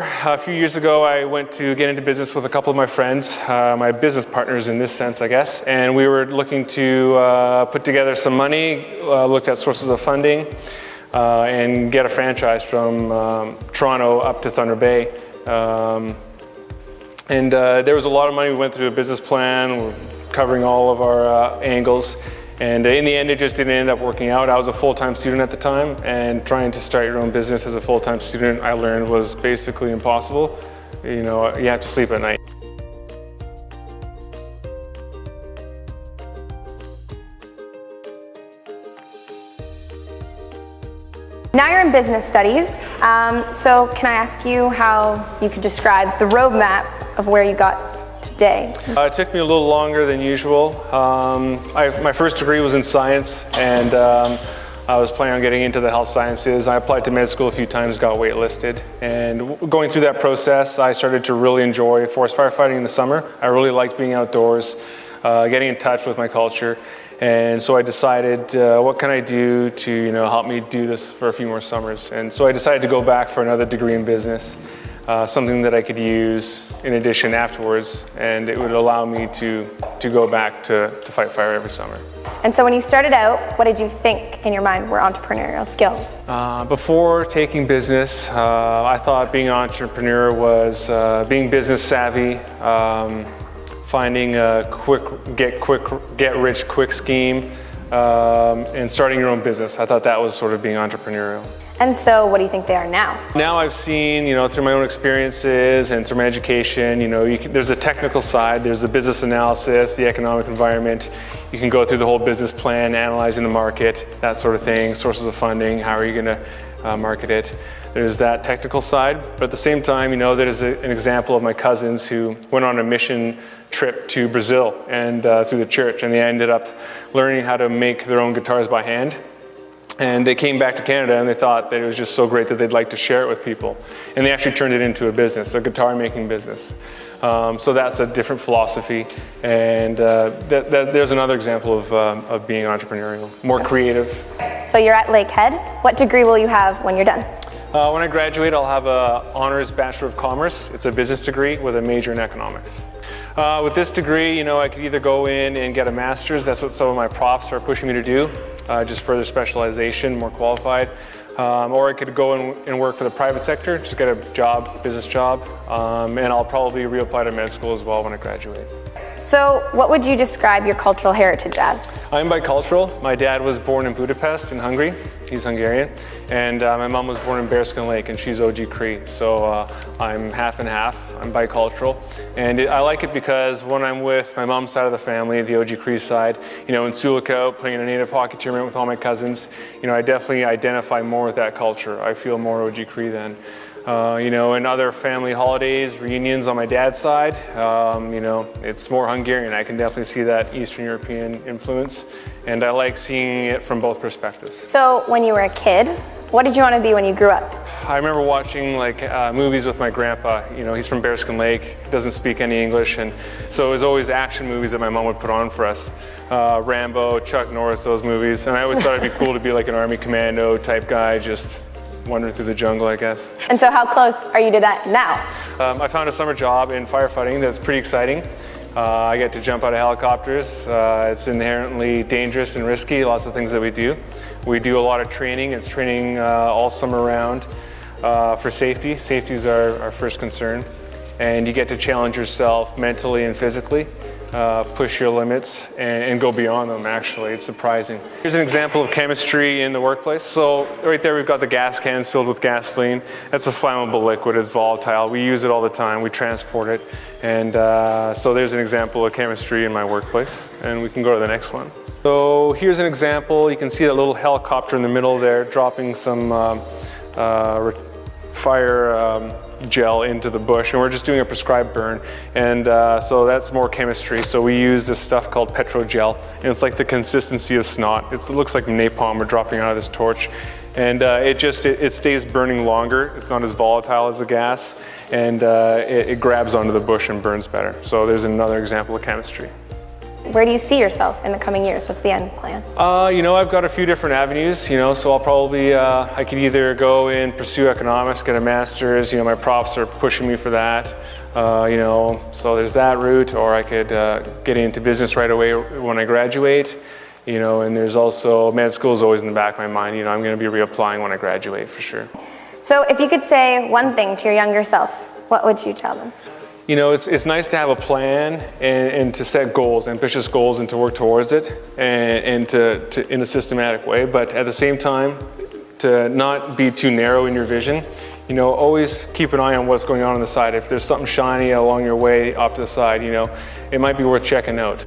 A few years ago, I went to get into business with a couple of my friends, my business partners in this sense, I guess, and we were looking to put together some money, looked at sources of funding, and get a franchise from Toronto up to Thunder Bay. There was a lot of money. We went through a business plan, we're covering all of our angles. And in the end, it just didn't end up working out. I was a full-time student at the time, and trying to start your own business as a full-time student, I learned was basically impossible. You know, you have to sleep at night. Now you're in business studies, so can I ask you how you could describe the roadmap of where you got today? It took me a little longer than usual. My first degree was in science, and I was planning on getting into the health sciences. I applied to med school a few times, got waitlisted, and going through that process, I started to really enjoy forest firefighting in the summer. I really liked being outdoors, getting in touch with my culture, and so I decided, what can I do to help me do this for a few more summers? And so I decided to go back for another degree in business. Something that I could use in addition afterwards, and it would allow me to go back to fight fire every summer. And so when you started out, what did you think in your mind were entrepreneurial skills? Before taking business, I thought being an entrepreneur was being business savvy, finding a get rich quick scheme, and starting your own business. I thought that was sort of being entrepreneurial. And so what do you think they are now? Now I've seen, through my own experiences and through my education, there's a technical side, there's the business analysis, the economic environment. You can go through the whole business plan, analyzing the market, that sort of thing, sources of funding, how are you going to market it. There's that technical side, but at the same time, there's an example of my cousins who went on a mission trip to Brazil and through the church, and they ended up learning how to make their own guitars by hand. And they came back to Canada and they thought that it was just so great that they'd like to share it with people. And they actually turned it into a business, a guitar making business. So that's a different philosophy. And there's another example of being entrepreneurial, more creative. So you're at Lakehead. What degree will you have when you're done? When I graduate, I'll have an honors Bachelor of Commerce. It's a business degree with a major in economics. With this degree, I could either go in and get a master's. That's what some of my profs are pushing me to do. Just further specialization, more qualified. Or I could go and work for the private sector, just get a job, business job, and I'll probably reapply to med school as well when I graduate. So what would you describe your cultural heritage as? I'm bicultural. My dad was born in Budapest in Hungary. He's Hungarian. And my mom was born in Bearskin Lake, and she's OG Cree. So I'm half and half. I'm bicultural. And I like it because when I'm with my mom's side of the family, the OG Cree side, in Sulika, playing a native hockey tournament with all my cousins, I definitely identify more with that culture. I feel more OG Cree than. In other family holidays, reunions on my dad's side, it's more Hungarian. I can definitely see that Eastern European influence, and I like seeing it from both perspectives. So when you were a kid, what did you want to be when you grew up? I remember watching movies with my grandpa. He's from Bearskin Lake, doesn't speak any English, and so it was always action movies that my mom would put on for us. Rambo, Chuck Norris, those movies, and I always thought it'd be cool to be like an Army commando type guy, just wandering through the jungle, I guess. And so how close are you to that now? I found a summer job in firefighting that's pretty exciting. I get to jump out of helicopters. It's inherently dangerous and risky, lots of things that we do. We do a lot of training. It's training all summer round for safety. Safety is our first concern. And you get to challenge yourself mentally and physically. Push your limits and go beyond them, actually. It's surprising. Here's an example of chemistry in the workplace. So right there we've got the gas cans filled with gasoline. That's a flammable liquid, it's volatile. We use it all the time, we transport it. And so there's an example of chemistry in my workplace. And we can go to the next one. So here's an example. You can see that little helicopter in the middle there dropping some fire gel into the bush, and we're just doing a prescribed burn, and so that's more chemistry. So we use this stuff called petrogel, and it's like the consistency of snot. It looks like napalm we're dropping out of this torch, and it stays burning longer. It's not as volatile as the gas, and it grabs onto the bush and burns better. So there's another example of chemistry. where do you see yourself in the coming years? What's the end plan? You know, I've got a few different avenues, you know, so I'll probably, I could either go and pursue economics, get a master's, you know, my profs are pushing me for that, you know, so there's that route, or I could get into business right away when I graduate, you know, and there's also, med school is always in the back of my mind, you know, I'm going to be reapplying when I graduate for sure. So if you could say one thing to your younger self, what would you tell them? You know, it's nice to have a plan and to set goals, ambitious goals, and to work towards it, and to in a systematic way, but at the same time, to not be too narrow in your vision. You know, always keep an eye on what's going on the side. If there's something shiny along your way off to the side, you know, it might be worth checking out.